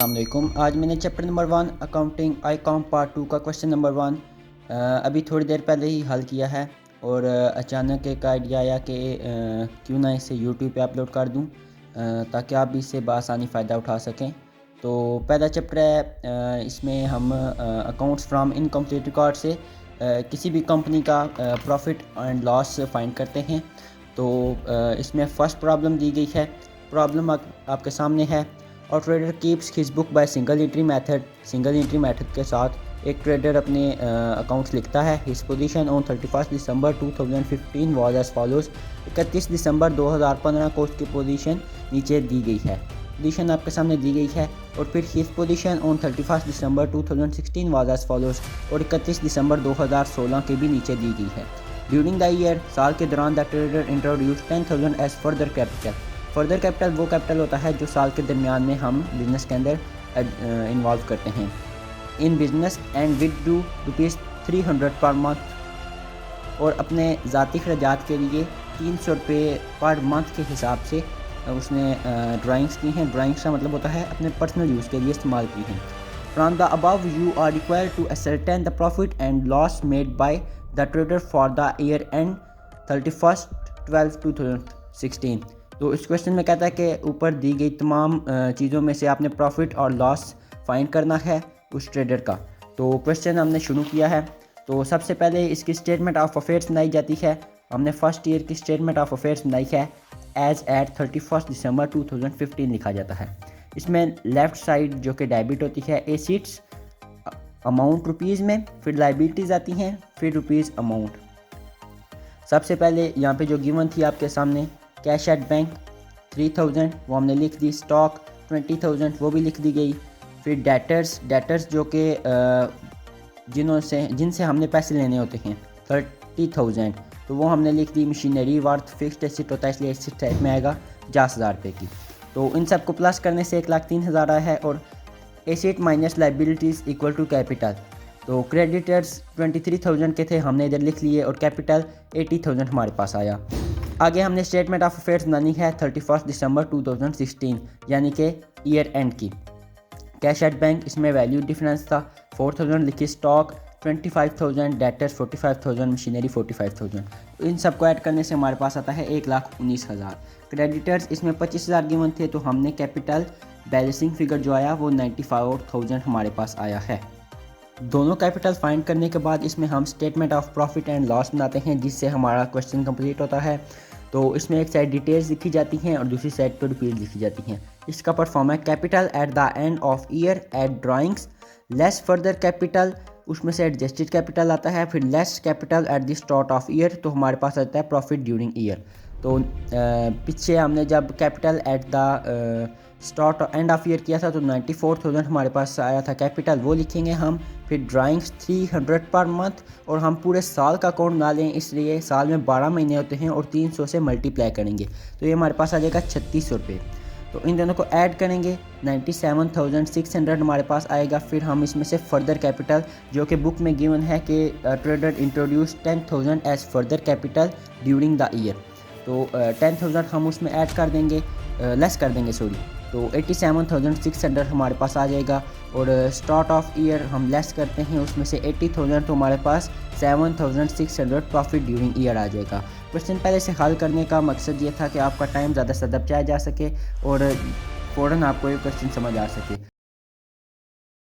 अस्सलामुअलैकुम। आज मैंने chapter number 1 accounting I com part 2 का क्वेश्चन नंबर 1 अभी थोड़ी देर पहले ही हल किया है और अचानक एक आइडिया आया कि क्यों ना इसे यूट्यूब पे अपलोड कर दूं ताकि आप भी इससे बआसानी फ़ायदा उठा सकें। तो पहला चैप्टर है, इसमें हम अकाउंट्स फ्राम इनकम्प्लीट रिकॉर्ड से किसी भी कंपनी का प्रॉफिट एंड लॉस फाइंड करते हैं। तो इसमें फ़र्स्ट प्रॉब्लम दी गई है। प्रॉब्लम आपके सामने है। और trader keeps his book by single entry method के साथ एक ट्रेडर अपने अकाउंट्स लिखता है। His position on 31 December 2015 was as follows. 31 दिसंबर 2015 को उसकी पोजीशन नीचे दी गई है। पोजीशन आपके सामने दी गई है। और फिर his position on 31 December 2016 was as follows और 31 दिसंबर 2016 के भी नीचे दी गई है। ड्यूरिंग द ईयर, साल के दौरान the trader introduce 10,000 as further capital. Further capital वो कैपिटल होता है जो साल के दरमियान में हम बिज़नेस के अंदर इन्वॉल्व करते हैं इन business and with do ₹300 per month. और अपने ज़ाती खर्चात के लिए 300 रुपये पर मंथ के हिसाब से उसने ड्राइंग्स की हैं। ड्राइंग्स का मतलब होता है अपने पर्सनल यूज़ के लिए इस्तेमाल की हैं। From the above you are required to ascertain the profit and loss made by the trader for the year end 31/12/2016। तो इस क्वेश्चन में कहता है कि ऊपर दी गई तमाम चीज़ों में से आपने प्रॉफिट और लॉस फाइंड करना है उस ट्रेडर का। तो क्वेश्चन हमने शुरू किया है। तो सबसे पहले इसकी स्टेटमेंट ऑफ अफेयर्स बनाई जाती है। हमने फर्स्ट ईयर की स्टेटमेंट ऑफ अफेयर्स बनाई है। एज एट 31 दिसंबर 2015 लिखा जाता है। इसमें लेफ़्ट साइड जो कि डेबिट होती है एसेट्स अमाउंट रुपीज़ में, फिर लाइबिलिटीज़ आती हैं, फिर रुपीज़ अमाउंट। सबसे पहले यहाँ पे जो गिवन थी आपके सामने कैश एट बैंक 3000 वो हमने लिख दी। स्टॉक 20,000 वो भी लिख दी गई। फिर डेटर्स जो कि जिनसे हमने पैसे लेने होते हैं 30,000 तो वो हमने लिख दी। मशीनरी वर्थ फिक्स्ड एसेट होता है इसलिए एसेट टाइप में आएगा 50,000 रुपये की। तो इन सबको प्लस करने से 1,03,000 आया है। और asset minus liabilities equal to capital. तो क्रेडिटर्स 23,000 के थे, हमने इधर लिख लिए और कैपिटल 80,000 हमारे पास आया। आगे हमने स्टेटमेंट ऑफ अफेयर्स बनानी है 31 दिसंबर 2016 यानी कि ईयर एंड की। कैश एट बैंक इसमें वैल्यू डिफरेंस था 4,000 लिखी। Stock 25,000, debtors 45,000, machinery 45,000। तो इन सबको ऐड करने से हमारे पास आता है 1,19,000। क्रेडिटर्स इसमें 25,000 गिवन थे तो हमने कैपिटल बैलेंसिंग फिगर जो आया वो 94,000 हमारे पास आया है। दोनों कैपिटल फाइंड करने के बाद इसमें हम statement of profit and loss बनाते हैं जिससे हमारा क्वेश्चन कंप्लीट होता है। तो इसमें एक साइड डिटेल्स लिखी जाती हैं और दूसरी साइड पर रुपीज़ लिखी जाती हैं। इसका परफॉर्म है capital at the end of year at drawings less further capital, उसमें से एडजस्टेड कैपिटल आता है। फिर less capital at the start of year तो हमारे पास आता है प्रॉफिट ड्यूरिंग ईयर। तो पीछे हमने जब capital at the start and of year किया था तो 94,000 हमारे पास आया था कैपिटल, वो लिखेंगे हम। फिर ड्राइंग्स 300 पर मंथ और हम पूरे साल का अकाउंट ना लें इसलिए साल में 12 महीने होते हैं और 300 से मल्टीप्लाई करेंगे तो ये हमारे पास आ जाएगा 3600 रुपये। तो इन दोनों को ऐड करेंगे 97,600 हमारे पास आएगा। फिर हम इसमें से फर्दर कैपिटल जो कि बुक में गिवन है कि trader introduce 10,000 as further capital during the year. तो 10,000 हम उसमें ऐड कर देंगे, लेस कर देंगे सॉरी। तो 87,600 हमारे पास आ जाएगा। और स्टार्ट ऑफ ईयर हम लेस करते हैं उसमें से 80,000 तो हमारे पास 7,600 प्रॉफिट ड्यूरिंग ईयर आ जाएगा। क्वेश्चन पहले से हल करने का मकसद ये था कि आपका टाइम ज़्यादा से ज़्यादा बचाया जा सके और फ़ौरन आपको ये क्वेश्चन समझ आ सके।